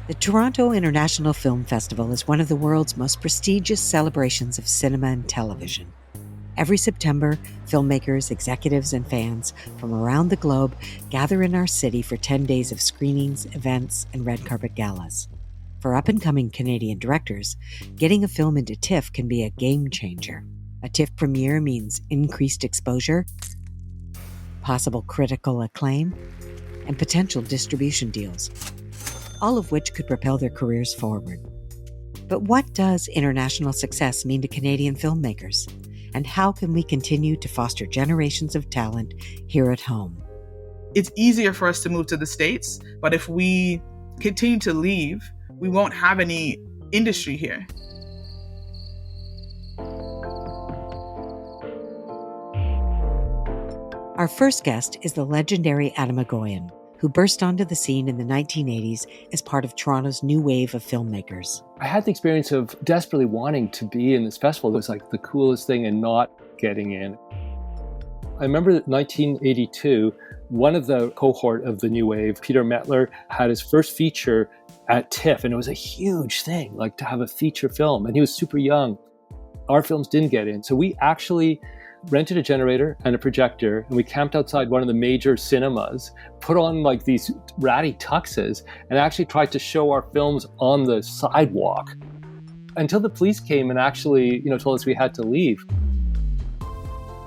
The Toronto International Film Festival is one of the world's most prestigious celebrations of cinema and television. Every September, filmmakers, executives, and fans from around the globe gather in our city for 10 days of screenings, events, and red carpet galas. For up-and-coming Canadian directors, getting a film into TIFF can be a game changer. A TIFF premiere means increased exposure, possible critical acclaim, and potential distribution deals, all of which could propel their careers forward. But what does international success mean to Canadian filmmakers? And how can we continue to foster generations of talent here at home? It's easier for us to move to the States, but if we continue to leave, we won't have any industry here. Our first guest is the legendary Adam Egoyan, who burst onto the scene in the 1980s as part of Toronto's new wave of filmmakers. I had the experience of desperately wanting to be in this festival. It was like the coolest thing and not getting in. I remember 1982, one of the cohort of the new wave, Peter Mettler, had his first feature at TIFF, and it was a huge thing, like to have a feature film, and he was super young. Our films didn't get in, so we actually rented a generator and a projector, and we camped outside one of the major cinemas, put on like these ratty tuxes, and actually tried to show our films on the sidewalk until the police came and actually, told us we had to leave.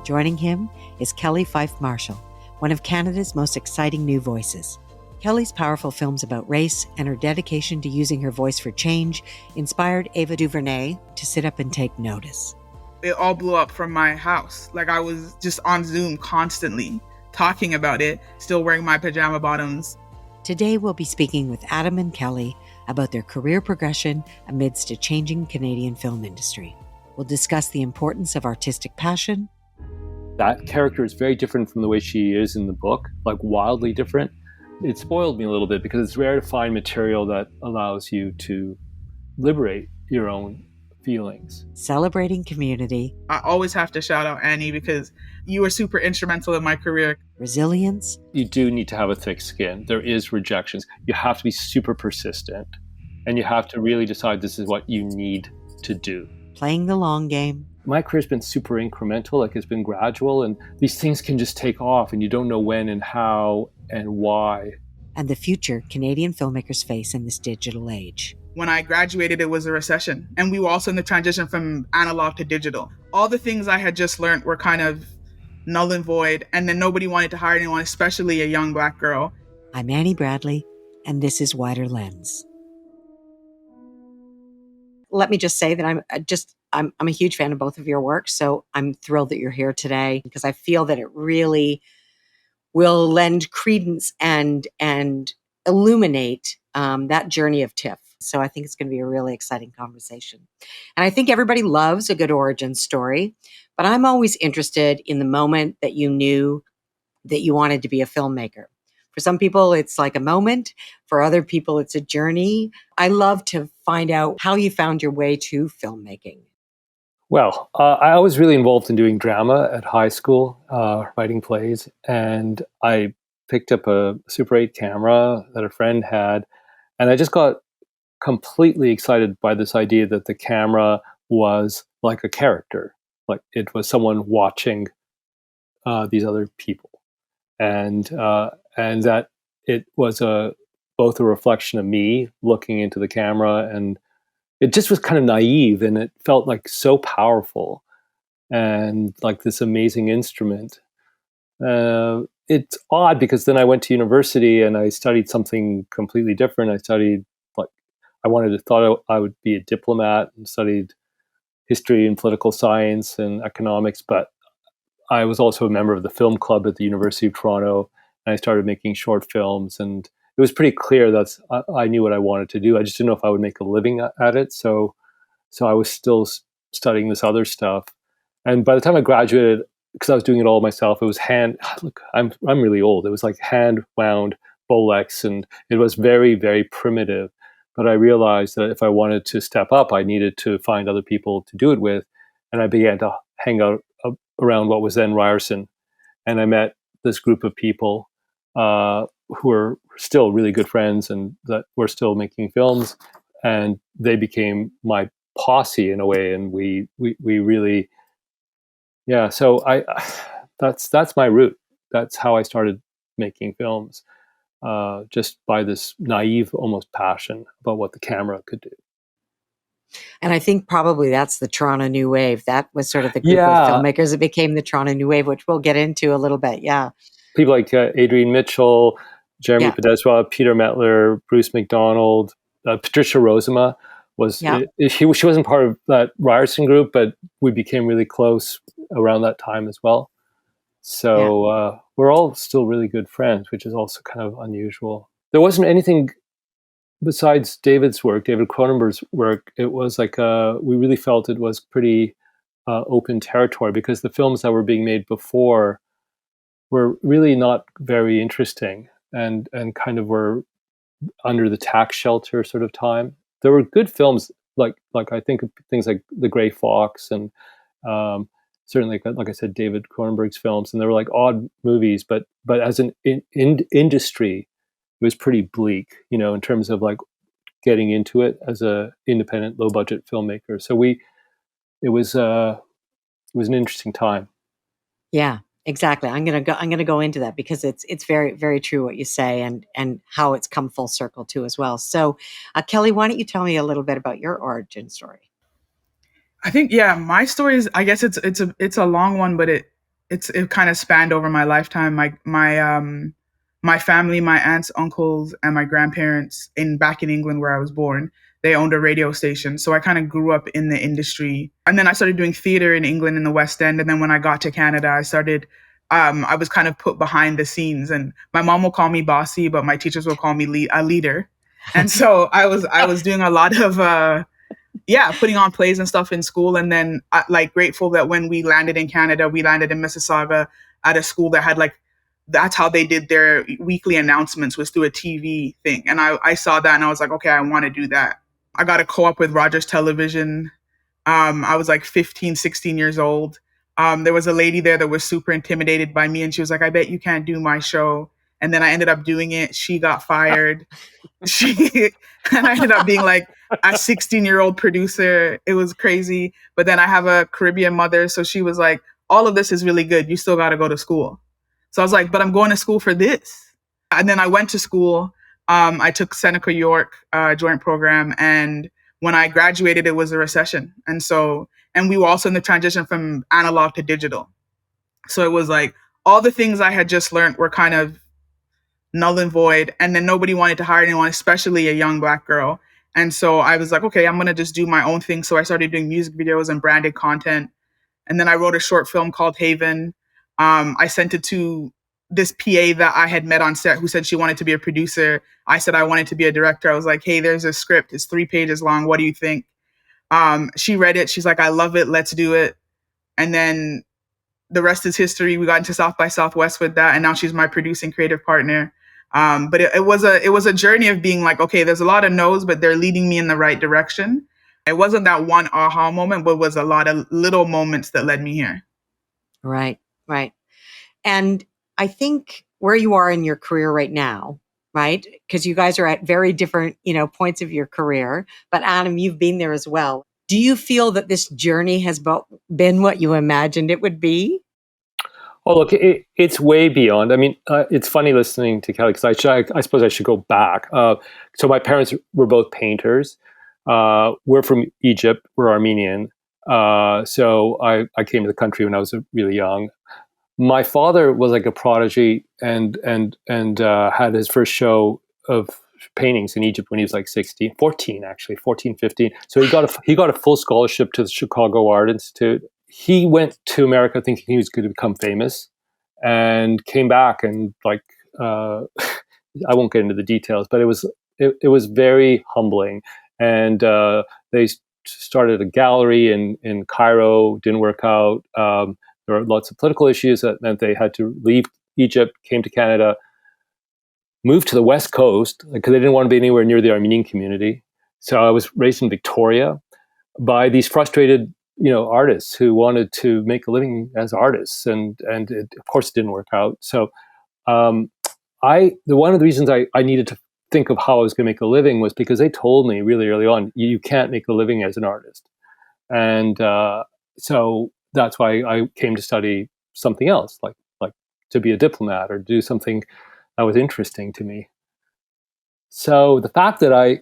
Joining him is Kelly Fyffe-Marshall, one of Canada's most exciting new voices. Kelly's powerful films about race and her dedication to using her voice for change inspired Ava DuVernay to sit up and take notice. It all blew up from my house. Like, I was just on Zoom constantly talking about it, still wearing my pajama bottoms. Today we'll be speaking with Adam and Kelly about their career progression amidst a changing Canadian film industry. We'll discuss the importance of artistic passion. That character is very different from the way she is in the book, like wildly different. It spoiled me a little bit because it's rare to find material that allows you to liberate your own feelings. Celebrating community. I always have to shout out Annie because you were super instrumental in my career. Resilience. You do need to have a thick skin. There is rejections. You have to be super persistent, and you have to really decide this is what you need to do. Playing the long game. My career's been super incremental, like it's been gradual, and these things can just take off and you don't know when and how and why. And the future Canadian filmmakers face in this digital age. When I graduated, it was a recession. And we were also in the transition from analog to digital. All the things I had just learned were kind of null and void. And then nobody wanted to hire anyone, especially a young Black girl. I'm Annie Bradley, and this is Wider Lens. Let me just say that I'm a huge fan of both of your work. So I'm thrilled that you're here today because I feel that it really will lend credence and illuminate that journey of TIFF. So I think it's going to be a really exciting conversation. And I think everybody loves a good origin story, but I'm always interested in the moment that you knew that you wanted to be a filmmaker. For some people, it's like a moment. For other people, it's a journey. I love to find out how you found your way to filmmaking. Well, I was really involved in doing drama at high school, writing plays, and I picked up a Super 8 camera that a friend had, and I just got completely excited by this idea that the camera was like a character, like it was someone watching these other people, and that it was both a reflection of me looking into the camera, and it just was kind of naive, and it felt like so powerful and like this amazing instrument. It's odd because then I went to university and I studied something completely different. I studied thought I would be a diplomat and studied history and political science and economics, but I was also a member of the film club at the University of Toronto, and I started making short films, and it was pretty clear that I knew what I wanted to do. I just didn't know if I would make a living at it. So I was still studying this other stuff. And by the time I graduated, because I was doing it all myself, it was I'm really old. It was like hand wound Bolex, and it was very, very primitive. But I realized that if I wanted to step up, I needed to find other people to do it with. And I began to hang out around what was then Ryerson. And I met this group of people who still really good friends and that we're still making films, and they became my posse in a way, and we really, yeah. So that's my route. That's how I started making films, just by this naive almost passion about what the camera could do. And I think probably that's the Toronto New Wave. That was sort of the group of Yeah, filmmakers that became the Toronto New Wave, which we'll get into a little bit. Yeah. people like Adrienne Mitchell, Jeremy Yeah. Podeswa, Peter Metler, Bruce McDonald, Patricia Rozema was Yeah. she wasn't part of that Ryerson group, but we became really close around that time as well. Yeah. So we're all still really good friends, which is also kind of unusual. There wasn't anything besides David Cronenberg's work. It was like we really felt it was pretty open territory, because the films that were being made before were really not very interesting, and kind of were under the tax shelter sort of time. There were good films, like I think of things like The Gray Fox, and certainly, like I said, David Cronenberg's films, and they were like odd movies, but as an industry, it was pretty bleak, in terms of like getting into it as a independent, low budget filmmaker. So it was an interesting time. Yeah, exactly. I'm gonna go into that because it's very, very true what you say, and how it's come full circle too as well. So, Kelly, why don't you tell me a little bit about your origin story? I think, yeah, my story is, I guess it's a long one, but it kind of spanned over my lifetime. My family, my aunts, uncles, and my grandparents back in England where I was born, they owned a radio station. So I kind of grew up in the industry. And then I started doing theater in England in the West End. And then when I got to Canada, I was kind of put behind the scenes. And my mom will call me bossy, but my teachers will call me a leader. And so I was doing a lot of putting on plays and stuff in school. And then like grateful that when we landed in Canada, we landed in Mississauga at a school that had like, that's how they did their weekly announcements, was through a TV thing. And I saw that and I was like, okay, I want to do that. I got a co-op with Rogers Television. I was like 15, 16 years old. There was a lady there that was super intimidated by me, and she was like, I bet you can't do my show. And then I ended up doing it. She got fired. she and I ended up being like a 16-year-old producer. It was crazy. But then I have a Caribbean mother, so she was like, all of this is really good, you still got to go to school. So I was like, but I'm going to school for this. And then I went to school. I took Seneca York joint program, and when I graduated, it was a recession. And we were also in the transition from analog to digital. So it was like all the things I had just learned were kind of null and void. And then nobody wanted to hire anyone, especially a young Black girl. And so I was like, okay, I'm going to just do my own thing. So I started doing music videos and branded content. And then I wrote a short film called Haven. I sent it to this PA that I had met on set who said she wanted to be a producer. I said I wanted to be a director. I was like, hey, there's a script. It's 3 pages long. What do you think? She read it. She's like, I love it. Let's do it. And then the rest is history. We got into South by Southwest with that, and now she's my producing creative partner. But it was a journey of being like, okay, there's a lot of no's, but they're leading me in the right direction. It wasn't that one aha moment, but it was a lot of little moments that led me here. Right, right. And I think where you are in your career right now, right? Because you guys are at very different, points of your career. But Adam, you've been there as well. Do you feel that this journey has been what you imagined it would be? Oh, look, it's way beyond. I mean, it's funny listening to Kelly, because I suppose I should go back. So my parents were both painters. We're from Egypt. We're Armenian. So I came to the country when I was really young. My father was like a prodigy, and had his first show of paintings in Egypt when he was like 14 actually, 14, 15. So he got a full scholarship to the Chicago Art Institute. He went to America thinking he was going to become famous, and came back and like, I won't get into the details, but it was very humbling. And they started a gallery in Cairo, didn't work out. There were lots of political issues that meant they had to leave Egypt, came to Canada, moved to the West Coast because they didn't want to be anywhere near the Armenian community. So I was raised in Victoria by these frustrated, artists who wanted to make a living as artists, and of course it didn't work out. So one of the reasons I needed to think of how I was going to make a living was because they told me really early on, you can't make a living as an artist. And so that's why I came to study something else, like to be a diplomat or do something that was interesting to me. So the fact that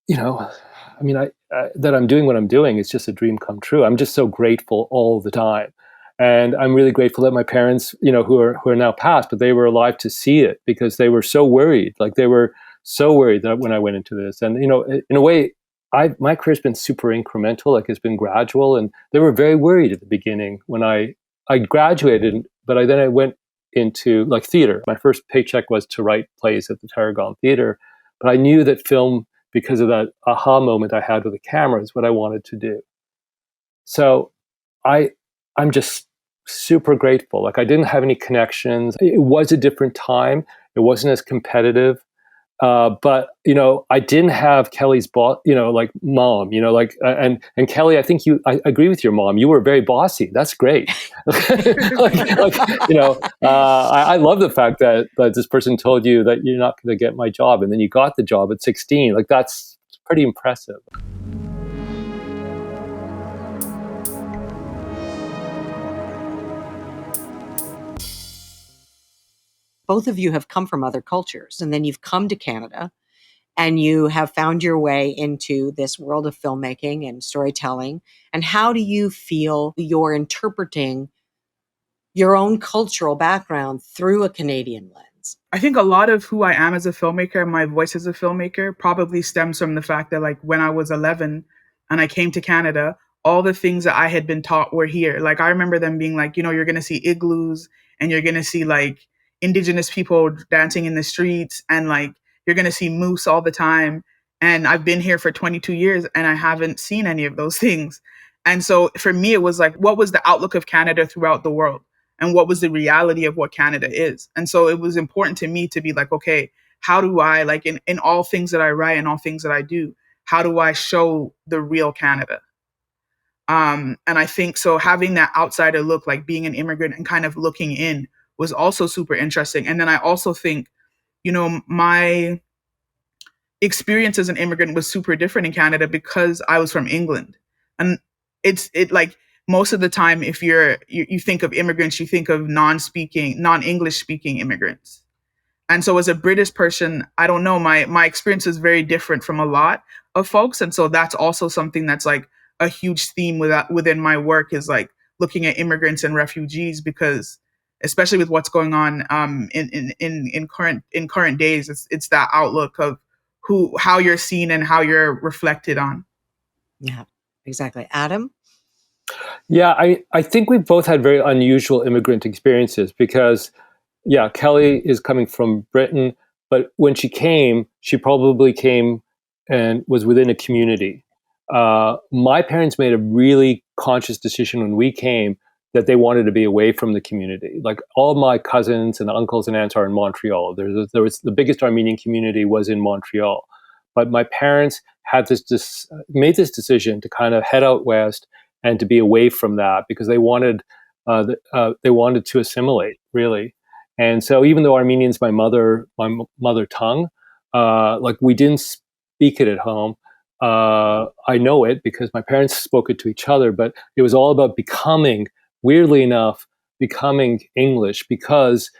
you know, I mean, that I'm doing what I'm doing is just a dream come true. I'm just so grateful all the time, and I'm really grateful that my parents, who are now passed, but they were alive to see it because they were so worried. Like they were so worried that when I went into this, and in a way, my career's been super incremental. Like it's been gradual, and they were very worried at the beginning when I graduated, but then I went into like theater. My first paycheck was to write plays at the Tarragon Theater, but I knew that film, because of that aha moment I had with the camera, is what I wanted to do. So I'm just super grateful. Like I didn't have any connections. It was a different time. It wasn't as competitive. But I didn't have Kelly's boss, like mom, and Kelly, I think I agree with your mom. You were very bossy. That's great. I love the fact that this person told you that you're not going to get my job, and then you got the job at 16. Like that's pretty impressive. Both of you have come from other cultures, and then you've come to Canada and you have found your way into this world of filmmaking and storytelling. And how do you feel you're interpreting your own cultural background through a Canadian lens? I think a lot of who I am as a filmmaker, my voice as a filmmaker, probably stems from the fact that like when I was 11 and I came to Canada, all the things that I had been taught were here. Like I remember them being like, you're going to see igloos and you're going to see like indigenous people dancing in the streets and like you're going to see moose all the time. And I've been here for 22 years and I haven't seen any of those things. And so for me, it was like, what was the outlook of Canada throughout the world? And what was the reality of what Canada is? And so it was important to me to be like, okay, how do I, like in all things that I write and all things that I do, how do I show the real Canada? And I think so having that outsider look, like being an immigrant and kind of looking in, was also super interesting. And then I also think, my experience as an immigrant was super different in Canada because I was from England. And it like most of the time, if you think of immigrants, you think of non-English speaking immigrants. And so as a British person, I don't know, my experience is very different from a lot of folks. And so that's also something that's like a huge theme within my work, is like looking at immigrants and refugees, because especially with what's going on in current days, it's that outlook of how you're seen and how you're reflected on. Yeah, exactly. Adam? Yeah, I think we've both had very unusual immigrant experiences because, yeah, Kelly is coming from Britain, but when she probably came and was within a community. My parents made a really conscious decision when we came that they wanted to be away from the community. Like all my cousins and uncles and aunts are in Montreal. There was the biggest Armenian community was in Montreal, but my parents had made this decision to kind of head out west and to be away from that because they wanted to assimilate, really. And so even though Armenian's my mother tongue, like we didn't speak it at home. I know it because my parents spoke it to each other, but it was all about weirdly enough, becoming English, because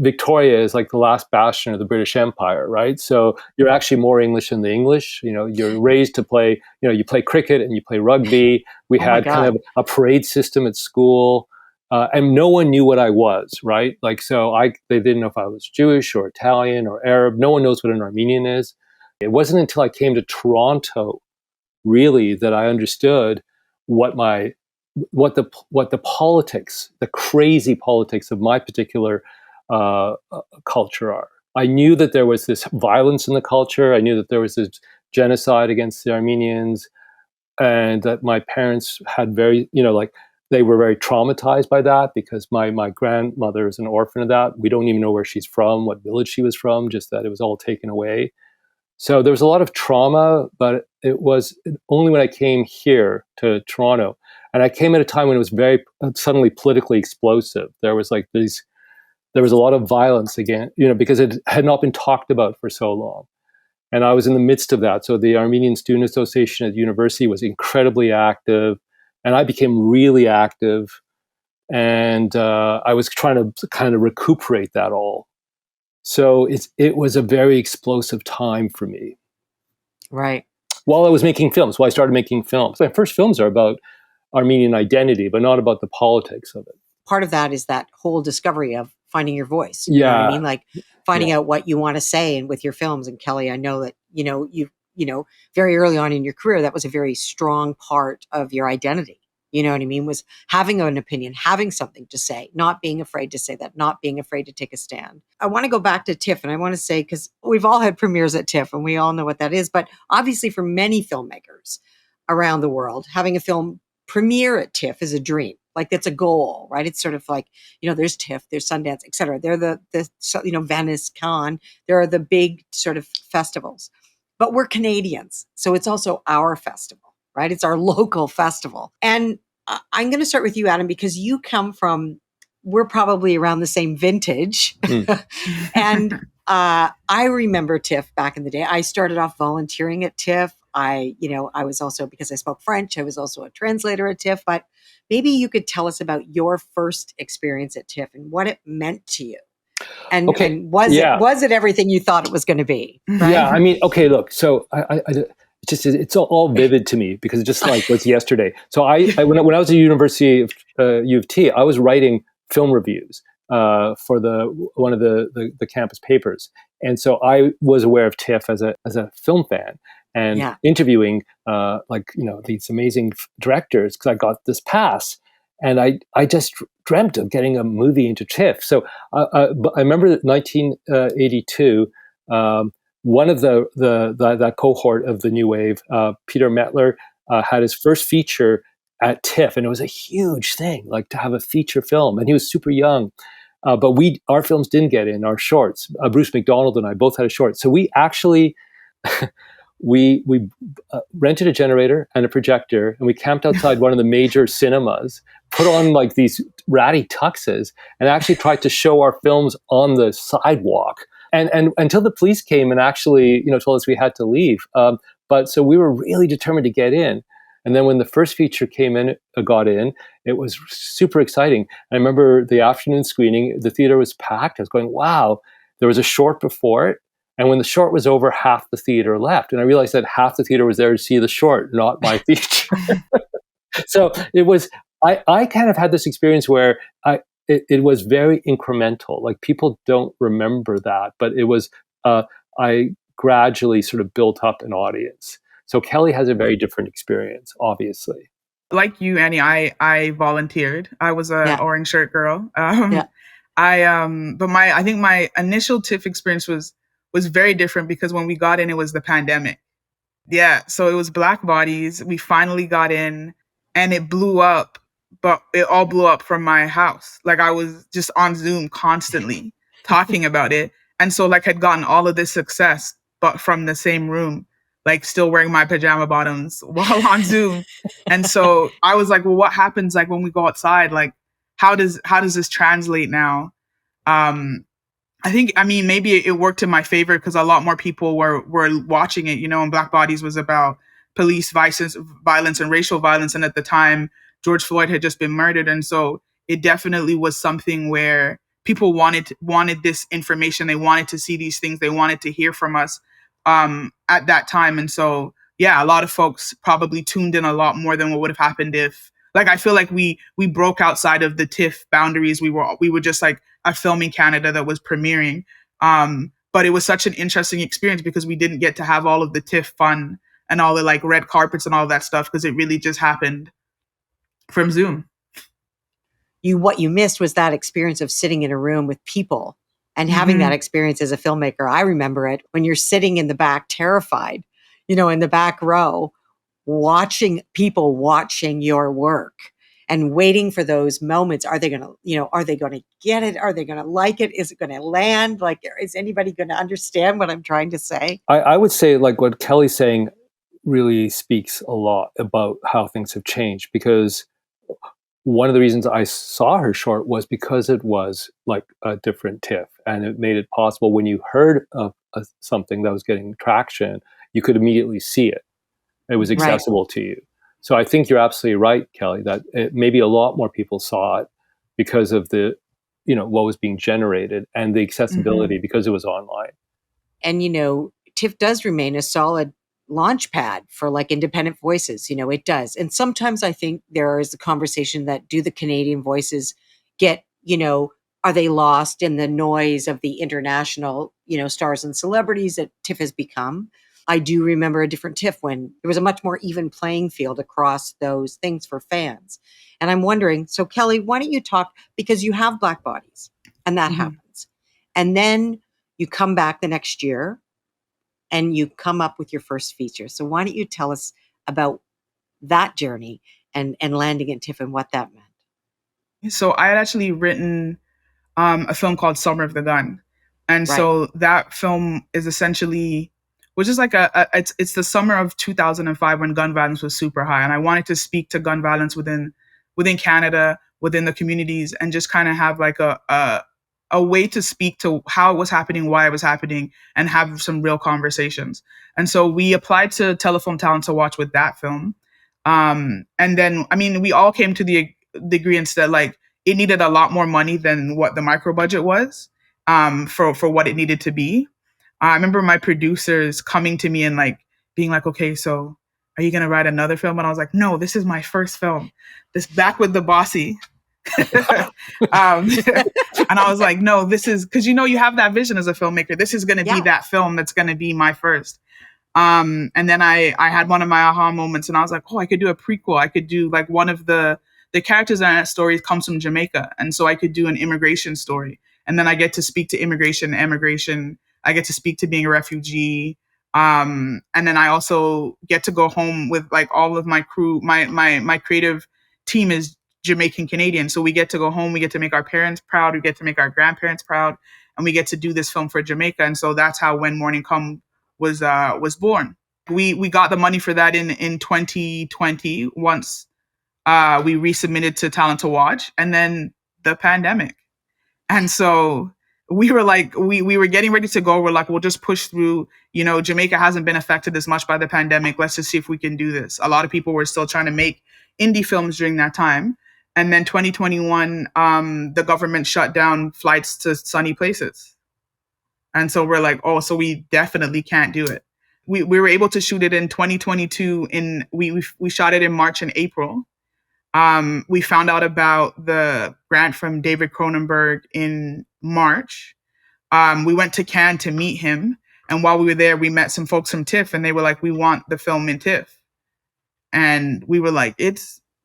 Victoria is like the last bastion of the British Empire, right? So you're actually more English than the English. You're raised to play, you play cricket and you play rugby. We had kind of a parade system at school. And no one knew what I was, right? Like, they didn't know if I was Jewish or Italian or Arab. No one knows what an Armenian is. It wasn't until I came to Toronto, really, that I understood what the politics, the crazy politics of my particular culture are. I knew that there was this violence in the culture. I knew that there was this genocide against the Armenians, and that my parents had they were very traumatized by that because my grandmother is an orphan of that. We don't even know where she's from, what village she was from, just that it was all taken away. So there was a lot of trauma, but it was only when I came here to Toronto. And I came at a time when it was very suddenly politically explosive. There was like these there was a lot of violence again, because it had not been talked about for so long. And I was in the midst of that. So the Armenian Student Association at the university was incredibly active, and I became really active. And I was trying to kind of recuperate that all. So it was a very explosive time for me. Right. While I was making films, I started making films. My first films are about Armenian identity, but not about the politics of it. Part of that is that whole discovery of finding your voice. You know what I mean? Like finding out what you want to say, and with your films. And Kelly, I know that, you very early on in your career, that was a very strong part of your identity. You know what I mean? Was having an opinion, having something to say, not being afraid to say that, not being afraid to take a stand. I want to go back to TIFF, and I want to say, because we've all had premieres at TIFF and we all know what that is, but obviously for many filmmakers around the world, having a film premiere at TIFF is a dream. Like it's a goal, right? It's sort of like, there's TIFF, there's Sundance, et cetera. They're the Venice, Cannes. There are the big sort of festivals, but we're Canadians. So it's also our festival, right? It's our local festival. And I'm going to start with you, Adam, because you come from, we're probably around the same vintage. And I remember TIFF back in the day. I started off volunteering at TIFF. I was also, because I spoke French, I was also a translator at TIFF. But maybe you could tell us about your first experience at TIFF and what it meant to you. And, and was it everything you thought it was going to be? Right? Yeah, I mean, okay, look, so it's all vivid to me because it's just like what's yesterday. So when I was at University of U of T, I was writing film reviews for one of the campus papers, and so I was aware of TIFF as a film fan and interviewing these amazing directors because I got this pass. And I just dreamt of getting a movie into TIFF. So I remember 1982. One of that cohort of the new wave, Peter Mettler, had his first feature at TIFF, and it was a huge thing, like to have a feature film. And he was super young, but our films didn't get in, our shorts. Bruce McDonald and I both had a short, so we actually we rented a generator and a projector, and we camped outside one of the major cinemas, put on like these ratty tuxes, and actually tried to show our films on the sidewalk. And until the police came and actually, told us we had to leave. But so we were really determined to get in. And then when the first feature got in, it was super exciting. I remember the afternoon screening, the theater was packed. I was going, wow, there was a short before it. And when the short was over, half the theater left. And I realized that half the theater was there to see the short, not my feature. So it was, I kind of had this experience where it was very incremental. Like people don't remember that, but it was, I gradually sort of built up an audience. So Kelly has a very different experience, obviously. Like you, Annie, I volunteered. I was a orange shirt girl. But I think my initial TIFF experience was very different because when we got in, it was the pandemic. Yeah. So it was Black Bodies. We finally got in and it blew up, but it all blew up from my house. Like I was just on Zoom constantly talking about it. And so like had gotten all of this success, but from the same room, like still wearing my pajama bottoms while on Zoom. And so I was like, well, what happens like when we go outside? Like, how does this translate now? I mean, maybe it worked in my favor because a lot more people were watching it, and Black Bodies was about police violence and racial violence. And at the time, George Floyd had just been murdered. And so it definitely was something where people wanted this information. They wanted to see these things. They wanted to hear from us at that time. And so, yeah, a lot of folks probably tuned in a lot more than what would have happened if, like, I feel like we broke outside of the TIFF boundaries. We were just like a film in Canada that was premiering. But it was such an interesting experience because we didn't get to have all of the TIFF fun and all the like red carpets and all that stuff because it really just happened from Zoom. What you missed was that experience of sitting in a room with people and having that experience as a filmmaker. I remember it when you're sitting in the back, terrified, in the back row, watching people watching your work and waiting for those moments. Are they going to get it? Are they going to like it? Is it going to land? Like, is anybody going to understand what I'm trying to say? I would say like what Kelly's saying really speaks a lot about how things have changed because one of the reasons I saw her short was because it was like a different TIFF, and it made it possible when you heard of something that was getting traction, you could immediately see it. It was Right. accessible to you. So I think you're absolutely right, Kelly, that maybe a lot more people saw it because of the, what was being generated and the accessibility because it was online. And, TIFF does remain a solid launch pad for like independent voices. It does. And sometimes I think there is a conversation that do the Canadian voices get, are they lost in the noise of the international, stars and celebrities that TIFF has become? I do remember a different TIFF when there was a much more even playing field across those things for fans. And I'm wondering, so Kelly, why don't you talk, because you have Black Bodies and that happens. And then you come back the next year and you come up with your first feature. So why don't you tell us about that journey and landing at TIFF and what that meant? So I had actually written a film called Summer of the Gun. And Right. so that film is essentially, which is like it's the summer of 2005 when gun violence was super high. And I wanted to speak to gun violence within Canada, within the communities, and just kind of have like a way to speak to how it was happening, why it was happening, and have some real conversations. And so we applied to Telefilm Talent to Watch with that film. And then, I mean, we all came to the agreement that like it needed a lot more money than what the micro budget was for what it needed to be. I remember my producers coming to me and like being like, okay, so are you going to write another film? And I was like, no, this is my first film. This Back with the Bossy. And I was like, no, this is because, you have that vision as a filmmaker. This is going to be that film that's going to be my first. And then I had one of my aha moments and I was like, oh, I could do a prequel. I could do like one of the characters in that story comes from Jamaica. And so I could do an immigration story. And then I get to speak to immigration. I get to speak to being a refugee. And then I also get to go home with like all of my crew. My creative team is Jamaican Canadian. So we get to go home. We get to make our parents proud. We get to make our grandparents proud. And we get to do this film for Jamaica. And so that's how When Morning Come was born. We got the money for that in 2020 once we resubmitted to Talent to Watch, and then the pandemic. And so we were like, we were getting ready to go. We're like, we'll just push through. Jamaica hasn't been affected as much by the pandemic. Let's just see if we can do this. A lot of people were still trying to make indie films during that time. And then 2021, the government shut down flights to sunny places. And so we're like, oh, so we definitely can't do it. We were able to shoot it in 2022. We shot it in March and April. We found out about the grant from David Cronenberg in March. We went to Cannes to meet him. And while we were there, we met some folks from TIFF and they were like, we want the film in TIFF. And we were like,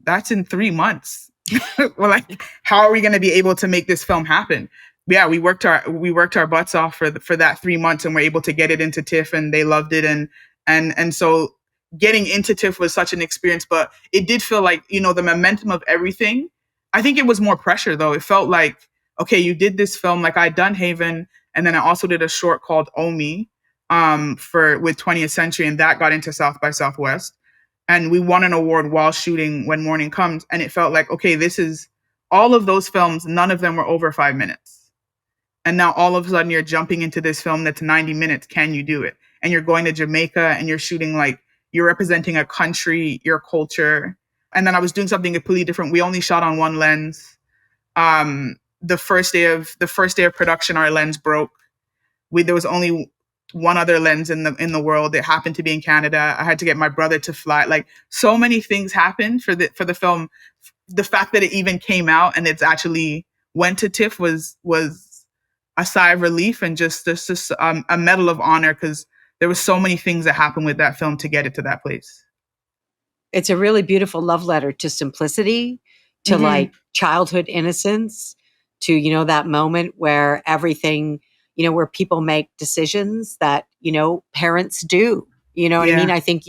that's in 3 months. We're like, how are we going to be able to make this film happen? Yeah, we worked our butts off for that 3 months and we're able to get it into TIFF and they loved it. And so getting into TIFF was such an experience, but it did feel like, the momentum of everything. I think it was more pressure though. It felt like, okay, you did this film, like I'd done Haven. And then I also did a short called Omi with 20th Century. And that got into South by Southwest. And we won an award while shooting When Morning Comes. And it felt like, okay, this is all of those films. None of them were over 5 minutes. And now all of a sudden you're jumping into this film that's 90 minutes. Can you do it? And you're going to Jamaica and you're shooting like you're representing a country, your culture. And then I was doing something completely different. We only shot on one lens. The first day of production, our lens broke. There was only one other lens in the world. It happened to be in Canada. I had to get my brother to fly. Like so many things happened for the film. The fact that it even came out and it's actually went to TIFF was a sigh of relief and just a medal of honor because there were so many things that happened with that film to get it to that place. It's a really beautiful love letter to simplicity, to like childhood innocence, to, that moment where everything, where people make decisions that, parents do. You know what I mean? I think,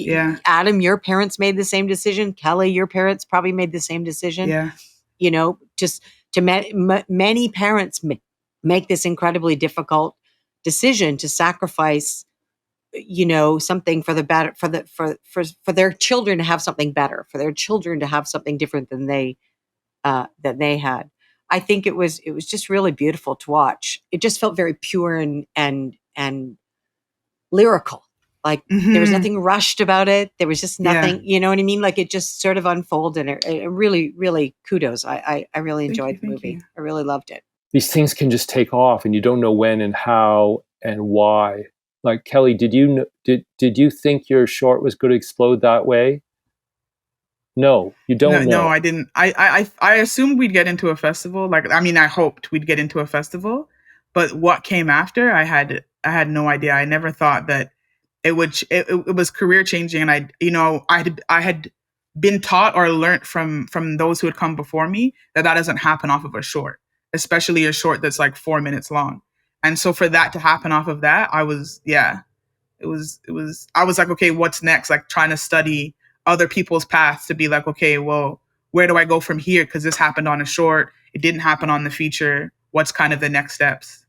Adam, your parents made the same decision. Kelly, your parents probably made the same decision. Yeah. Just to many parents make this incredibly difficult decision to sacrifice, something for the better, for their children to have something better, for their children to have something different than they that they had. I think it was just really beautiful to watch. It just felt very pure and lyrical. Like there was Hmm. nothing rushed about it. There was just Yeah. nothing, you know what I mean? Like it just sort of unfolded. It really, really kudos. I really Thank enjoyed you. the Thank movie. you. I really loved it. These things can just take off, and you don't know when and how and why. Like Kelly, did you think your short was going to explode that way? No, you No, don't no, know. I didn't. I assumed we'd get into a festival. Like, I mean, I hoped we'd get into a festival, but what came after, I had no idea. I never thought that it would. It was career changing, and I had been taught or learnt from those who had come before me that doesn't happen off of a short, especially a short that's like 4 minutes long. And so for that to happen off of that, I was like, okay, what's next? Like trying to study other people's paths to be like, okay, well, where do I go from here? Because this happened on a short, it didn't happen on the feature. What's kind of the next steps?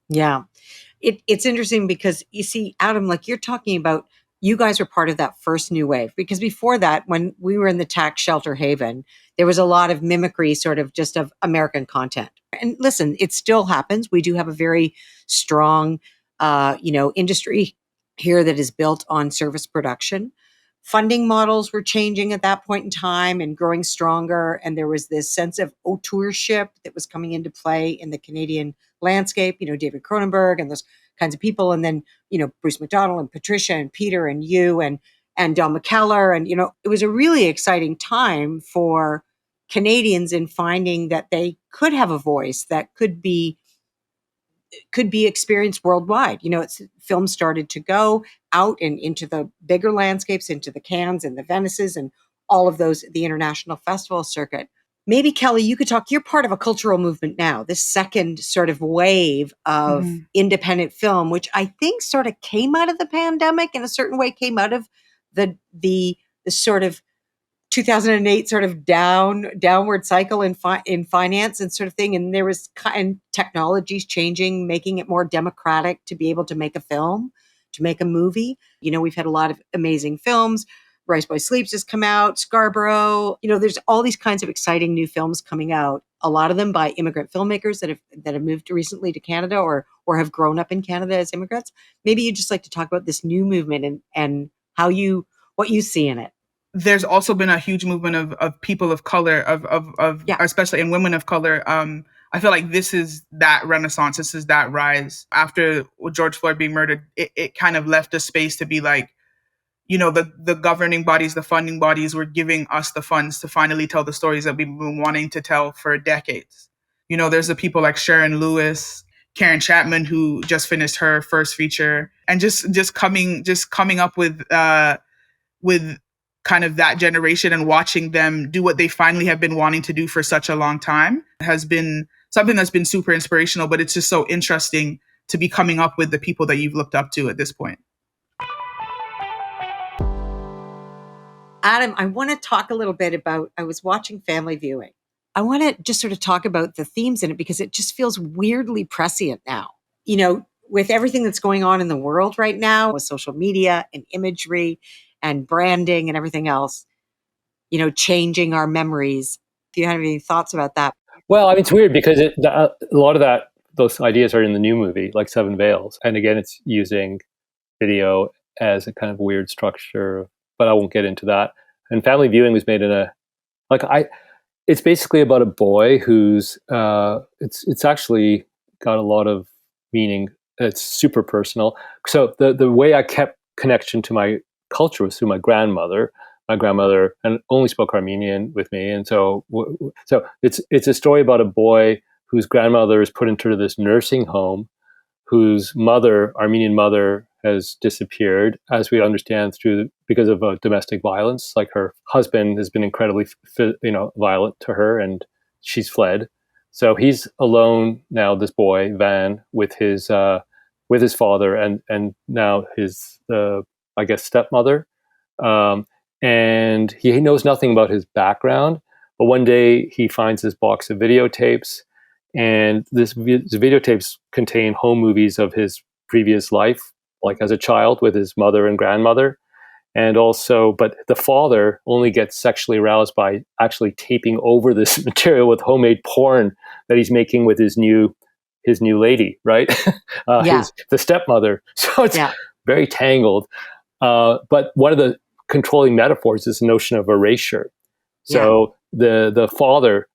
Yeah. It's interesting because you see, Adam, like you're talking about, you guys were part of that first new wave. Because before that, when we were in the tax shelter haven, there was a lot of mimicry, sort of just of American content. And listen, it still happens. We do have a very strong, industry here that is built on service production. Funding models were changing at that point in time and growing stronger. And there was this sense of auteurship that was coming into play in the Canadian landscape, David Cronenberg and those kinds of people. And then, Bruce McDonald and Patricia and Peter and you and Don McKellar. And, it was a really exciting time for Canadians in finding that they could have a voice that could be experienced worldwide. Film started to go out and into the bigger landscapes, into the Cannes and the Venices and all of those, the international festival circuit. Maybe Kelly, you could talk. You're part of a cultural movement now, this second sort of wave of Hmm. independent film, which I think sort of came out of the pandemic in a certain way, came out of the sort of 2008 sort of downward cycle in finance and sort of thing. And there was and technologies changing, making it more democratic to be able to make a film, to make a movie. We've had a lot of amazing films. Rice Boy Sleeps has come out, Scarborough. There's all these kinds of exciting new films coming out. A lot of them by immigrant filmmakers that have moved recently to Canada or have grown up in Canada as immigrants. Maybe you'd just like to talk about this new movement and what you see in it. There's also been a huge movement of people of color, of Yeah. especially in women of color. I feel like this is that renaissance. This is that rise after George Floyd being murdered. It kind of left a space to be like, the governing bodies, the funding bodies were giving us the funds to finally tell the stories that we've been wanting to tell for decades. There's the people like Sharon Lewis, Karen Chapman, who just finished her first feature, and just coming up with kind of that generation and watching them do what they finally have been wanting to do for such a long time has been something that's been super inspirational. But it's just so interesting to be coming up with the people that you've looked up to at this point. Adam, I want to talk a little bit about, I was watching Family Viewing. I want to just sort of talk about the themes in it because it just feels weirdly prescient now. With everything that's going on in the world right now, with social media and imagery and branding and everything else, changing our memories. Do you have any thoughts about that? Well, I mean, it's weird because a lot of those ideas are in the new movie, like Seven Veils, and again, it's using video as a kind of weird structure, but I won't get into that. And Family Viewing was made in a like I. It's basically about a boy who's it's actually got a lot of meaning. It's super personal. So the way I kept connection to my culture was through my grandmother. My grandmother and only spoke Armenian with me, and so it's a story about a boy whose grandmother is put into this nursing home, whose Armenian mother, has disappeared, as we understand because of domestic violence. Like her husband has been incredibly, violent to her, and she's fled. So he's alone now. This boy Van with his father and now his I guess stepmother, um, and he knows nothing about his background. But one day he finds this box of videotapes, and the videotapes contain home movies of his previous life, like as a child with his mother and grandmother. And also, but the father only gets sexually aroused by actually taping over this material with homemade porn that he's making with his new lady, right? Yeah. The stepmother. So it's Yeah. very tangled. But one of the controlling metaphors is the notion of erasure. Yeah. So the father,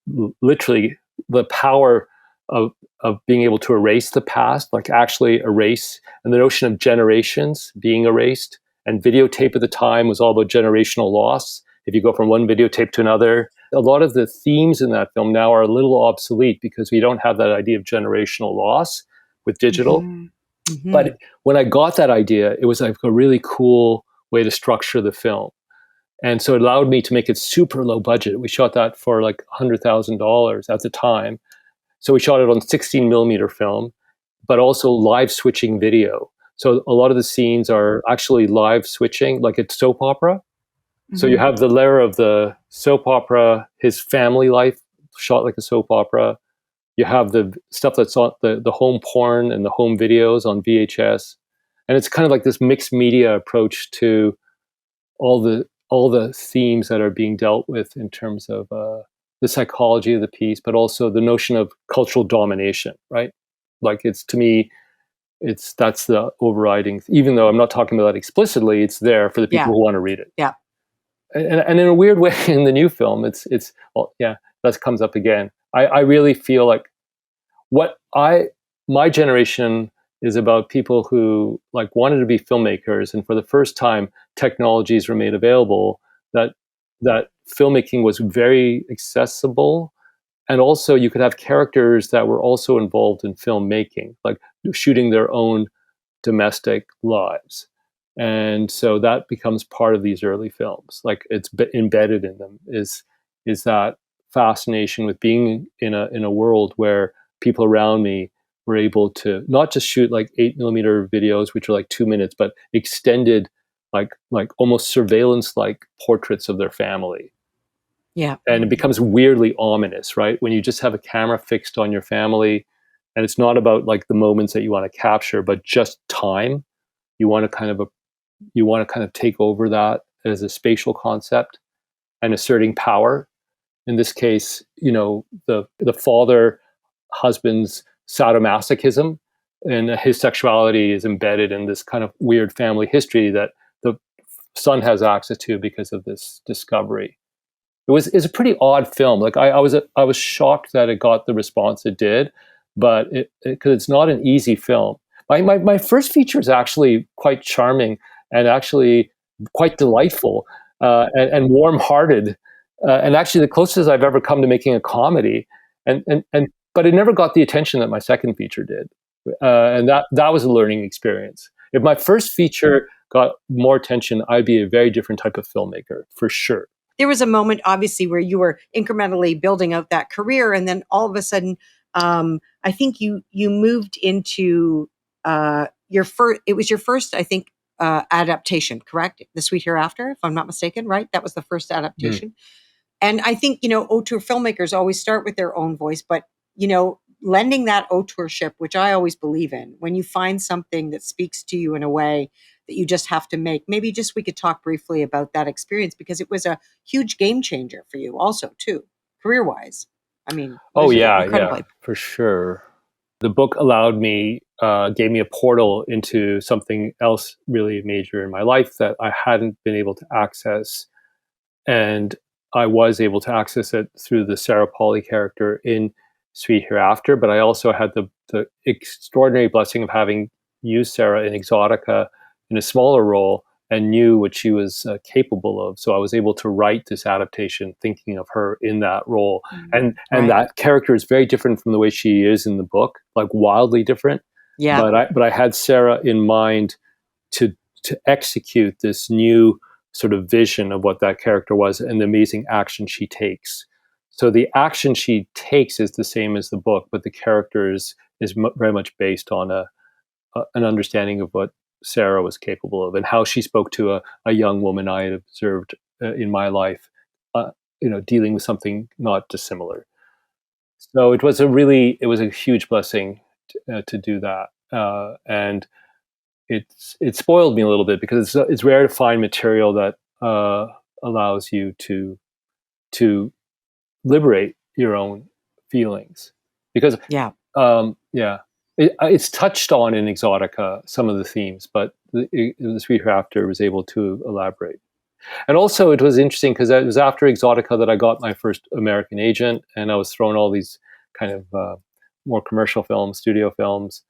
literally, the power of being able to erase the past, like actually erase, and the notion of generations being erased. And videotape at the time was all about generational loss. If you go from one videotape to another, a lot of the themes in that film now are a little obsolete because we don't have that idea of generational loss with digital. Mm-hmm. Mm-hmm. But when I got that idea, it was like a really cool way to structure the film. And so it allowed me to make it super low budget. We shot that for like $100,000 at the time. So we shot it on 16 millimeter film, but also live switching video. So a lot of the scenes are actually live switching, like it's soap opera. So you Mm-hmm. have the layer of the soap opera, his family life shot like a soap opera. You have the stuff that's on the home porn and the home videos on VHS. And it's kind of like this mixed media approach to all the themes that are being dealt with in terms of the psychology of the piece, but also the notion of cultural domination, right? Like it's, to me, that's the overriding. Even though I'm not talking about that explicitly, it's there for the people Yeah. who want to read it. Yeah. And in a weird way, in the new film, it's well, yeah, that comes up again. I really feel like what my generation is about people who like wanted to be filmmakers, and for the first time technologies were made available, that filmmaking was very accessible, and also you could have characters that were also involved in filmmaking, like shooting their own domestic lives. And so that becomes part of these early films, like it's embedded in them, is that fascination with being in a world where people around me were able to not just shoot like 8 millimeter videos, which are like 2 minutes, but extended, like almost surveillance like portraits of their family. Yeah. And it becomes weirdly ominous, right? When you just have a camera fixed on your family, and it's not about like the moments that you want to capture, but just time. You want to kind of take over that as a spatial concept and asserting power. In this case, the father husband's sadomasochism and his sexuality is embedded in this kind of weird family history that the son has access to because of this discovery. It's a pretty odd film. Like I was shocked that it got the response it did, but because it's not an easy film. My first feature is actually quite charming and actually quite delightful, and warm-hearted, and actually the closest I've ever come to making a comedy. And but it never got the attention that my second feature did, and that was a learning experience. If my first feature got more attention, I'd be a very different type of filmmaker for sure. There was a moment, obviously, where you were incrementally building out that career, and then all of a sudden, I think you moved into your first. It was your first, I think, adaptation, correct? The Sweet Hereafter, if I'm not mistaken, right? That was the first adaptation. And I think, auteur filmmakers always start with their own voice, but, lending that auteurship, which I always believe in, when you find something that speaks to you in a way that you just have to make, maybe just we could talk briefly about that experience, because it was a huge game changer for you also, too, career-wise. I mean, it Oh was yeah, yeah, incredibly. for sure. The book allowed me, gave me a portal into something else really major in my life that I hadn't been able to access, and I was able to access it through the Sarah Polley character in Sweet Hereafter. But I also had the extraordinary blessing of having used Sarah in Exotica in a smaller role and knew what she was capable of. So I was able to write this adaptation thinking of her in that role. And Right. that character is very different from the way she is in the book, like wildly different. Yeah. But I had Sarah in mind to execute this new sort of vision of what that character was and the amazing action she takes. So the action she takes is the same as the book, but the character is very much based on an understanding of what Sarah was capable of and how she spoke to a young woman I had observed in my life, dealing with something not dissimilar. So it was a huge blessing to do that, and it spoiled me a little bit because it's rare to find material that allows you to liberate your own feelings, because Yeah. yeah, it's touched on in Exotica some of the themes, but the Sweet Hereafter was able to elaborate. And also, it was interesting because it was after Exotica that I got my first American agent, and I was thrown all these kind of more commercial films, studio films,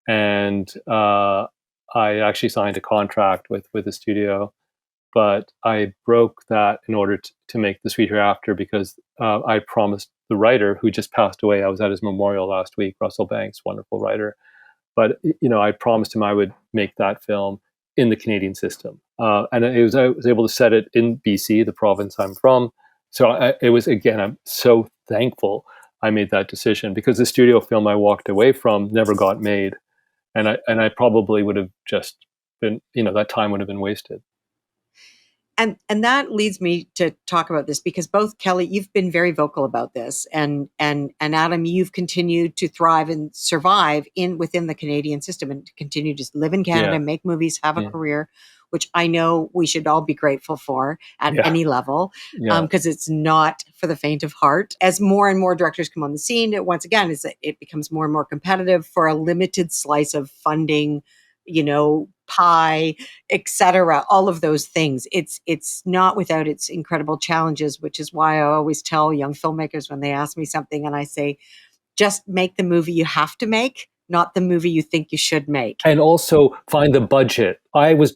and I actually signed a contract with the studio, but I broke that in order to make The Sweet Hereafter, because I promised the writer, who just passed away. I was at his memorial last week, Russell Banks, wonderful writer. But I promised him I would make that film in the Canadian system, and I was able to set it in BC, the province I'm from. So it was, again, I'm so thankful I made that decision, because the studio film I walked away from never got made, and I probably would have just been, that time would have been wasted. And that leads me to talk about this, because both Kelly, you've been very vocal about this, and Adam, you've continued to thrive and survive within the Canadian system, and to continue to live in Canada, Yeah. make movies, have a Yeah. career, which I know we should all be grateful for at Yeah. any level, Yeah. because it's not for the faint of heart. As more and more directors come on the scene, once again, it becomes more and more competitive for a limited slice of funding, pie, etc. All of those things. It's not without its incredible challenges, which is why I always tell young filmmakers when they ask me something, and I say, just make the movie you have to make, not the movie you think you should make. And also find the budget. I was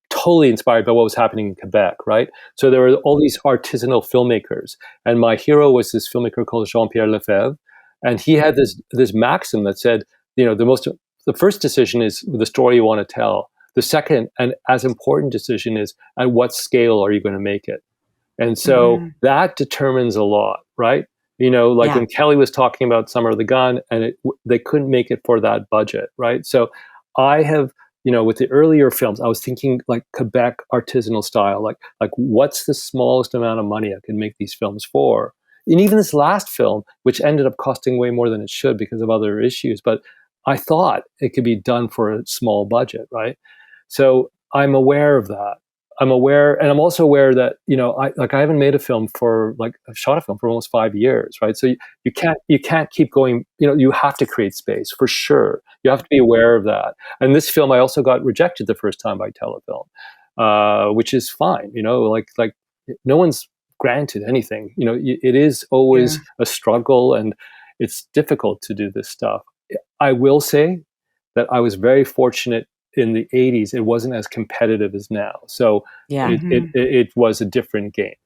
totally inspired by what was happening in Quebec, right? So there were all these artisanal filmmakers, and my hero was this filmmaker called Jean-Pierre Lefebvre, and he had this maxim that said, the first decision is the story you want to tell. The second, and as important, decision is at what scale are you going to make it? And so that determines a lot, right? When Kelly was talking about Summer of the Gun, and they couldn't make it for that budget, right? So I have, with the earlier films, I was thinking like Quebec artisanal style, like what's the smallest amount of money I can make these films for? And even this last film, which ended up costing way more than it should because of other issues, but I thought it could be done for a small budget, right? So I'm aware of that. I'm aware, and I'm also aware that I haven't made a film I've shot a film for almost 5 years, right? So you can't keep going. You have to create space for sure. You have to be aware of that. And this film, I also got rejected the first time by Telefilm, which is fine. Like no one's granted anything. It is always a struggle, and it's difficult to do this stuff. I will say that I was very fortunate in the 80s. It wasn't as competitive as now. So it was a different game.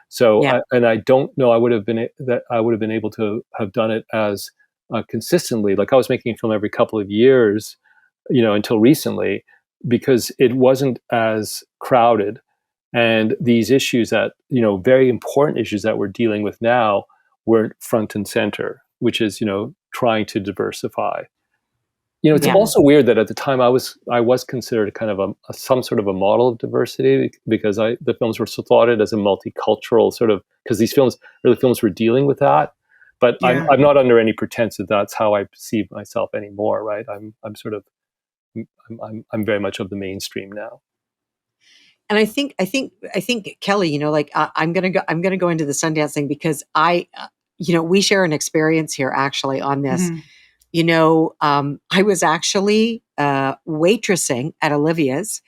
So, I don't know, I would have been able to have done it as consistently. Like I was making a film every couple of years, until recently, because it wasn't as crowded. And these issues that, very important issues that we're dealing with now weren't front and center, which is, trying to diversify. It's also weird that at the time I was considered kind of some sort of a model of diversity, because the films were so thought as a multicultural sort of, because these early films were dealing with that. But I'm not under any pretense that that's how I perceive myself anymore, right? I'm sort of I'm very much of the mainstream now. And I think Kelly, I'm gonna go into the Sundance thing, because we share an experience here actually on this. I was actually waitressing at Olivia's,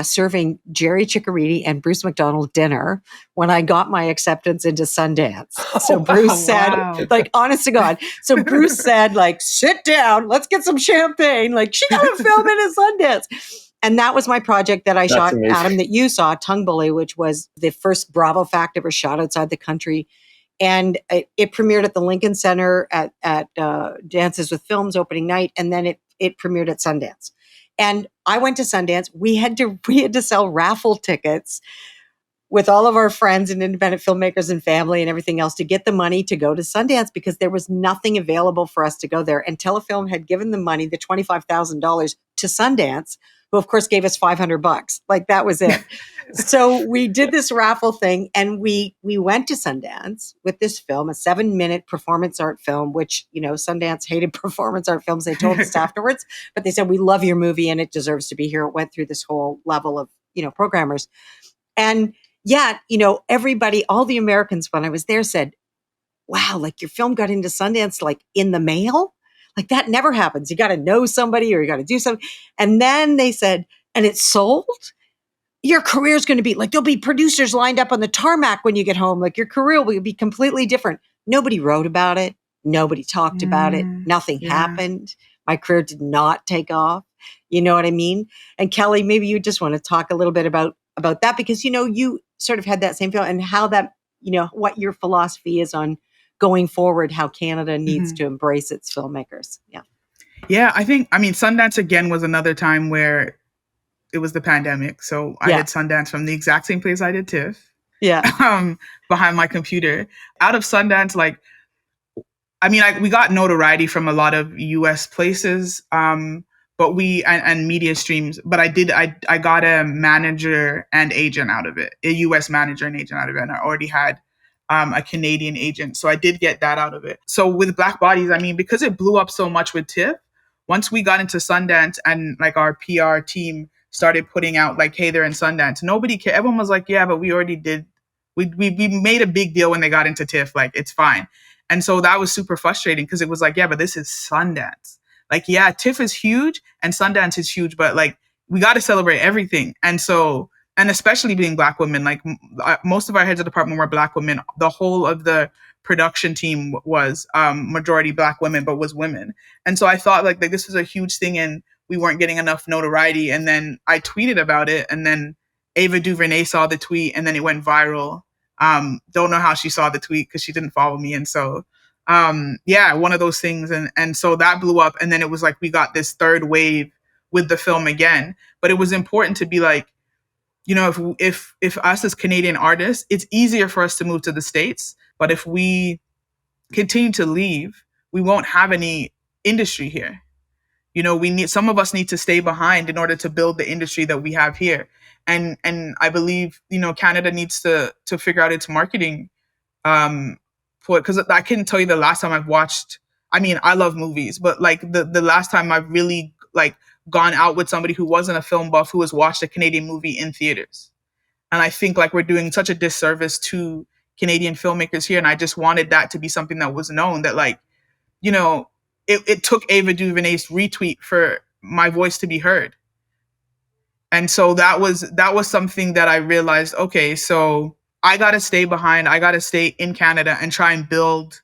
serving Jerry Ciccariti and Bruce McDonald dinner when I got my acceptance into Sundance. So Bruce said, like, honest to God. So Bruce said, like, sit down, let's get some champagne. Like, she got a film into Sundance. And that was my project that I shot, amazing. Adam, that you saw, Tongue Bully, which was the first Bravo fact ever shot outside the country. And it premiered at the Lincoln Center at Dances with Films opening night, and then it premiered at Sundance. And I went to Sundance. We had to sell raffle tickets with all of our friends and independent filmmakers and family and everything else to get the money to go to Sundance, because there was nothing available for us to go there. And Telefilm had given the money, the $25,000, to Sundance who of course gave us $500. Like that was it. So we did this raffle thing, and we went to Sundance with this film, a 7-minute performance art film, which, Sundance hated performance art films. They told us afterwards, but they said, we love your movie and it deserves to be here. It went through this whole level of, programmers. And yet, everybody, all the Americans when I was there said, wow, like your film got into Sundance, like in the mail. Like that never happens. You got to know somebody or you got to do something. And then they said, and it's sold. Your career is going to be like, there'll be producers lined up on the tarmac when you get home. Like your career will be completely different. Nobody wrote about it. Nobody talked about it. Nothing happened. My career did not take off. You know what I mean? And Kelly, maybe you just want to talk a little bit about that, because, you sort of had that same feel, and how that, what your philosophy is on going forward, how Canada needs to embrace its filmmakers. Yeah. Yeah, I mean, Sundance again was another time where it was the pandemic. So I did Sundance from the exact same place I did TIFF. Yeah. Behind my computer. Out of Sundance, we got notoriety from a lot of US places, but and media streams, but I got a manager and agent out of it, a US manager and agent out of it. And I already had a Canadian agent. So I did get that out of it. So with Black Bodies, because it blew up so much with TIFF, once we got into Sundance and our PR team started putting out hey, they're in Sundance, nobody cared. Everyone was like, yeah, but we already did. We made a big deal when they got into TIFF. It's fine. And so that was super frustrating, because it was yeah, but this is Sundance. Yeah, TIFF is huge and Sundance is huge, but we got to celebrate everything. And so, and especially being Black women, most of our heads of department were Black women. The whole of the production team was majority Black women, but was women. And so I thought this was a huge thing, and we weren't getting enough notoriety. And then I tweeted about it, and then Ava DuVernay saw the tweet, and then it went viral. Don't know how she saw the tweet, because she didn't follow me. And so, one of those things. And so that blew up. And then it was we got this third wave with the film again. But it was important to be if us as Canadian artists, it's easier for us to move to the States. But if we continue to leave, we won't have any industry here. Some of us need to stay behind in order to build the industry that we have here. And I believe, Canada needs to figure out its marketing for it. Because I couldn't tell you the last time I've watched, I love movies, but the last time I've really gone out with somebody who wasn't a film buff, who has watched a Canadian movie in theaters. And I think we're doing such a disservice to Canadian filmmakers here. And I just wanted that to be something that was known, that it took Ava DuVernay's retweet for my voice to be heard. And so that was something that I realized, okay, so I got to stay behind. I got to stay in Canada and try and build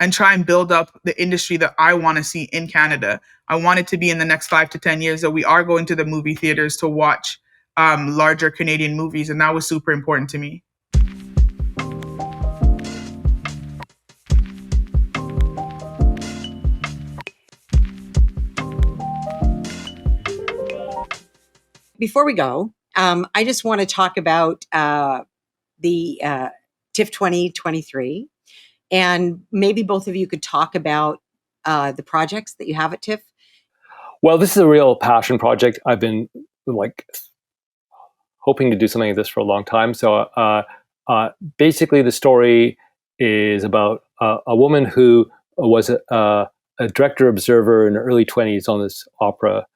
up the industry that I want to see in Canada. I want it to be in the next 5 to 10 years that we are going to the movie theaters to watch larger Canadian movies. And that was super important to me. Before we go, I just want to talk about the TIFF 2023, and maybe both of you could talk about the projects that you have at TIFF. Well, this is a real passion project. I've been hoping to do something like this for a long time. So basically, the story is about a woman who was a director observer in her early 20s on this opera,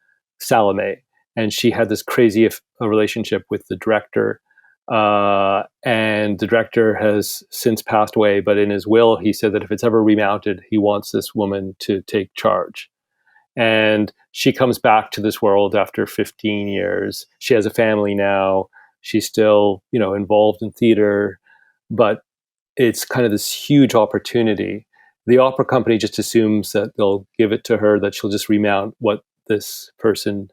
Salome. And she had this crazy relationship with the director. And the director has since passed away, but in his will, he said that if it's ever remounted, he wants this woman to take charge. And she comes back to this world after 15 years. She has a family now. She's still, involved in theater, but it's kind of this huge opportunity. The opera company just assumes that they'll give it to her, that she'll just remount what this person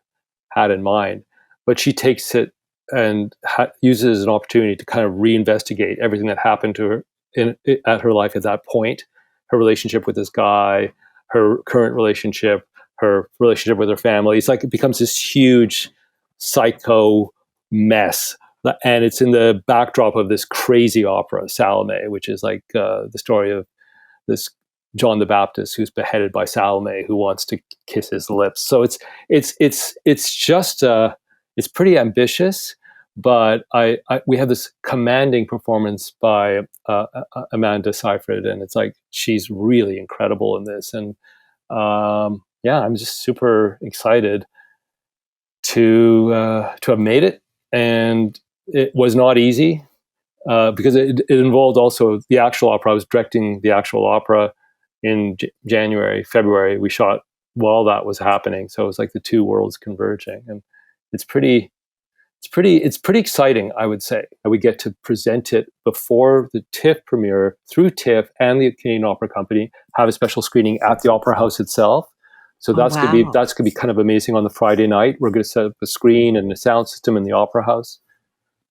had in mind. But she takes it and uses it as an opportunity to kind of reinvestigate everything that happened to her at her life at that point, her relationship with this guy, her current relationship, her relationship with her family. It's it becomes this huge psycho mess. And it's in the backdrop of this crazy opera, Salome, which is the story of this John the Baptist who's beheaded by Salome who wants to kiss his lips. So it's just it's pretty ambitious, but we have this commanding performance by Amanda Seyfried, and it's like she's really incredible in this, and yeah, I'm just super excited to have made it, and it was not easy because it involved also the actual opera. I was directing the actual opera in January, February. We shot while that was happening, so it was like the two worlds converging, and it's pretty exciting, I would say. We get to present it before the TIFF premiere through TIFF and the Canadian Opera Company, have a special screening at the Opera House itself. So that's wow. gonna be kind of amazing on the Friday night. We're going to set up a screen and a sound system in the Opera House.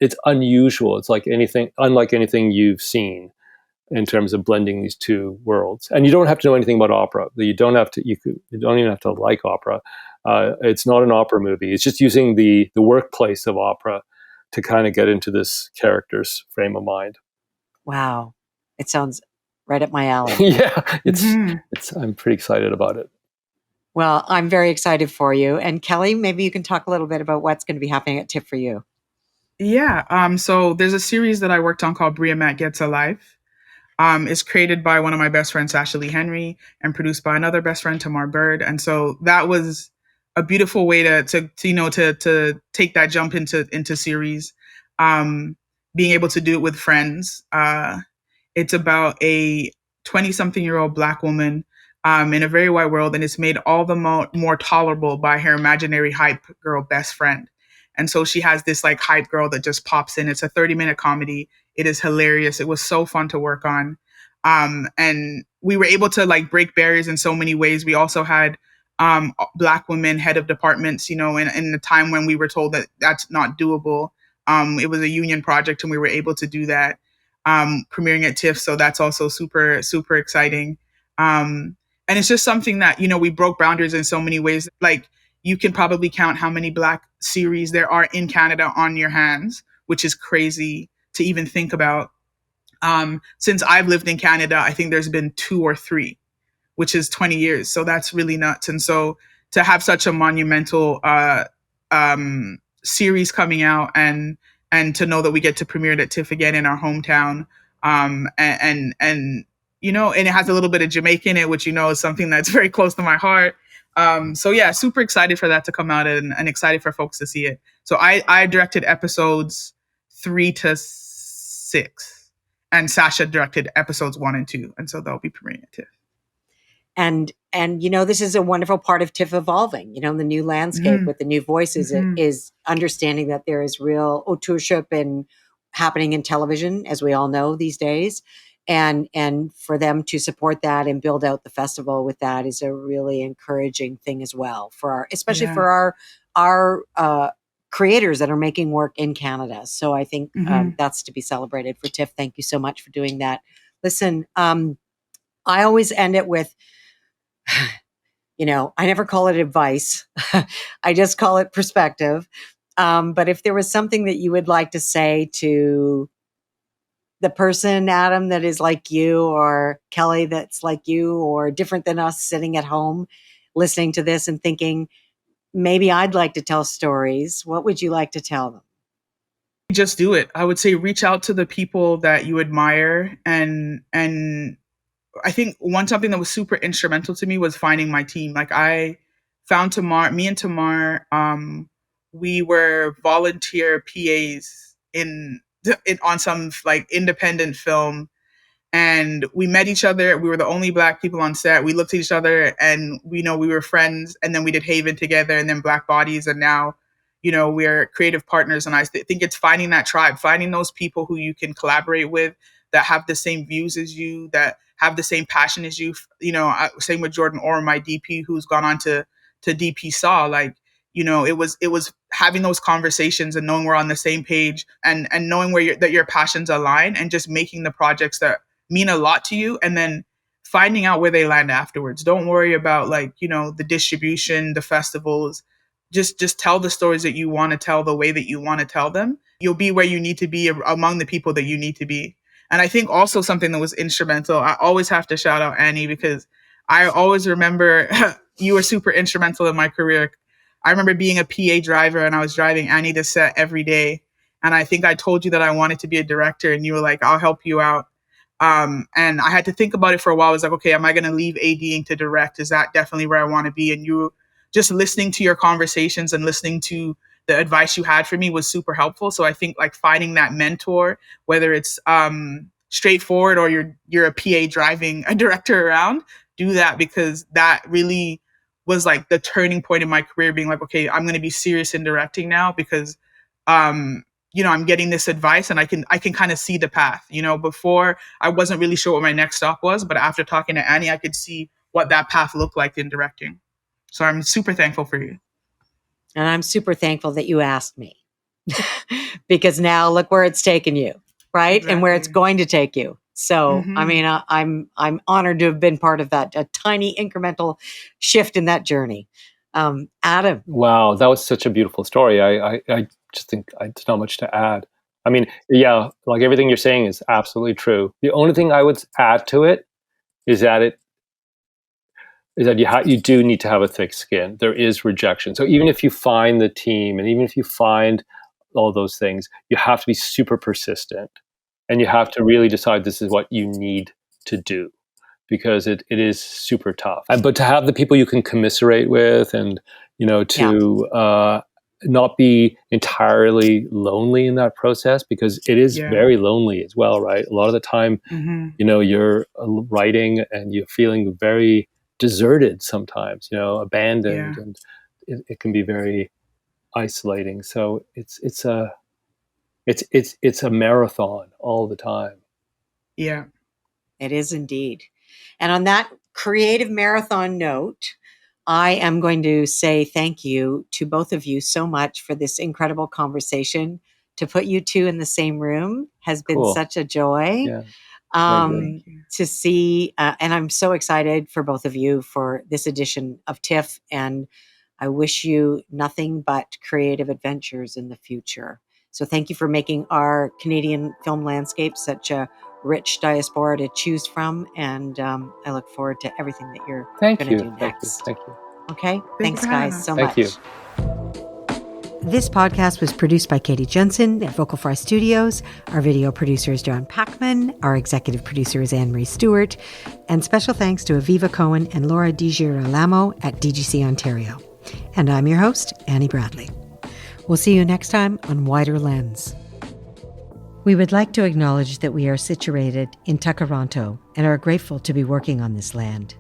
It's unusual. It's like unlike anything you've seen in terms of blending these two worlds. And you don't have to know anything about opera. You don't even have to like opera. It's not an opera movie. It's just using the workplace of opera to kind of get into this character's frame of mind. Wow. It sounds right up my alley. Yeah, I'm pretty excited about it. Well, I'm very excited for you. And Kelly, maybe you can talk a little bit about what's going to be happening at TIFF for you. Yeah. So there's a series that I worked on called Bria Matt Gets a Life. It's created by one of my best friends, Sasha Lee Henry, and produced by another best friend, Tamar Bird. And so that was a beautiful way to take that jump into series. Being able to do it with friends. It's about a 20-something-year-old Black woman in a very white world, and it's made all the more tolerable by her imaginary hype girl best friend. And so she has this like hype girl that just pops in. It's a 30-minute comedy. It is hilarious. It was so fun to work on. And we were able to like break barriers in so many ways. We also had Black women head of departments, in the time when we were told that that's not doable. It was a union project and we were able to do that, premiering at TIFF. So that's also super, super exciting. And it's just something that, we broke boundaries in so many ways. Like, you can probably count how many Black series there are in Canada on your hands, which is crazy to even think about. Since I've lived in Canada, I think there's been 2 or 3, which is 20 years. So that's really nuts. And so to have such a monumental series coming out and to know that we get to premiere it at TIFF again in our hometown, and it has a little bit of Jamaica in it, which is something that's very close to my heart. So yeah, super excited for that to come out and excited for folks to see it. So I directed episodes 3 to 6, and Sasha directed episodes 1 and 2, and so they'll be premiering at TIFF. And this is a wonderful part of TIFF evolving. The new landscape with the new voices is understanding that there is real authorship and happening in television, as we all know these days. And for them to support that and build out the festival with that is a really encouraging thing as well especially for our creators that are making work in Canada. So I think that's to be celebrated for TIFF. Thank you so much for doing that. Listen, I always end it with, I never call it advice. I just call it perspective. But if there was something that you would like to say to the person, Adam, that is like you, or Kelly that's like you, or different than us, sitting at home listening to this and thinking, maybe I'd like to tell stories, what would you like to tell them? Just do it. I would say reach out to the people that you admire, and I think something that was super instrumental to me was finding my team. Like, I found me and Tamar, we were volunteer PAs on some like independent film, and we met each other. We were the only Black people on set. We looked at each other and we were friends, and then we did Haven together, and then Black Bodies, and now we're creative partners. And I think it's finding that tribe, finding those people who you can collaborate with, that have the same views as you, that have the same passion as you. Same with Jordan Orr, my DP, who's gone on to DP Saw. Like, it was having those conversations and knowing we're on the same page, and knowing that your passions align, and just making the projects that mean a lot to you, and then finding out where they land afterwards. Don't worry about the distribution, the festivals. Just tell the stories that you want to tell the way that you want to tell them. You'll be where you need to be, among the people that you need to be. And I think also something that was instrumental, I always have to shout out Annie, because I always remember you were super instrumental in my career. I remember being a PA driver and I was driving Annie to set every day. And I think I told you that I wanted to be a director and you were like, I'll help you out. And I had to think about it for a while. I was like, okay, am I going to leave ADing to direct? Is that definitely where I want to be? And you just listening to your conversations and listening to the advice you had for me was super helpful. So I think like finding that mentor, whether it's straightforward or you're a PA driving a director around, do that, because that really was like the turning point in my career, being like, okay, I'm going to be serious in directing now, because I'm getting this advice and I can kind of see the path. Before I wasn't really sure what my next stop was, but after talking to Annie, I could see what that path looked like in directing. So I'm super thankful for you. And I'm super thankful that you asked me because now look where it's taken you, right? Exactly. And where it's going to take you. So, I mean, I'm honored to have been part of that, a tiny incremental shift in that journey. Adam. Wow, that was such a beautiful story. I just think there's not much to add. I mean, yeah, like everything you're saying is absolutely true. The only thing I would add to it is that you do need to have a thick skin. There is rejection. So even if you find the team and even if you find all those things, you have to be super persistent and you have to really decide this is what you need to do, because it is super tough. But to have the people you can commiserate with and, not be entirely lonely in that process, because it is very lonely as well, right? A lot of the time, you're writing and you're feeling very deserted sometimes, abandoned, and it can be very isolating. So it's a marathon all the time. Yeah, it is indeed. And on that creative marathon note, I am going to say thank you to both of you so much for this incredible conversation. To put you two in the same room has been such a joy. Yeah. To see, and I'm so excited for both of you for this edition of TIFF, and I wish you nothing but creative adventures in the future. So thank you for making our Canadian film landscape such a rich diaspora to choose from, and I look forward to everything that you're going to do next. Thank you. Okay, thanks guys so much. Thank you. This podcast was produced by Katie Jensen at Vocal Fry Studios. Our video producer is John Packman. Our executive producer is Anne-Marie Stewart. And special thanks to Aviva Cohen and Laura DiGirolamo at DGC Ontario. And I'm your host, Annie Bradley. We'll see you next time on Wider Lens. We would like to acknowledge that we are situated in Takaranto and are grateful to be working on this land.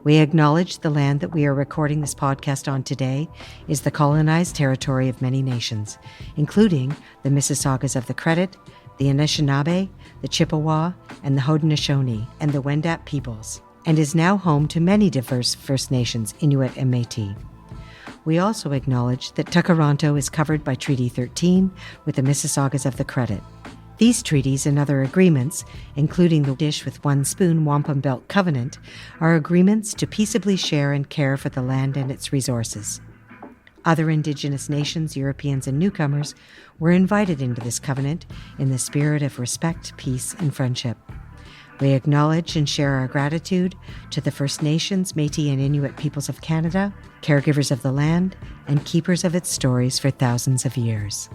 We acknowledge the land that we are recording this podcast on today is the colonized territory of many nations, including the Mississaugas of the Credit, the Anishinaabe, the Chippewa, and the Haudenosaunee, and the Wendat peoples, and is now home to many diverse First Nations, Inuit and Métis. We also acknowledge that Takaranto is covered by Treaty 13 with the Mississaugas of the Credit. These treaties and other agreements, including the Dish with One Spoon Wampum Belt Covenant, are agreements to peaceably share and care for the land and its resources. Other Indigenous nations, Europeans, and newcomers were invited into this covenant in the spirit of respect, peace, and friendship. We acknowledge and share our gratitude to the First Nations, Métis, and Inuit peoples of Canada, caregivers of the land, and keepers of its stories for thousands of years.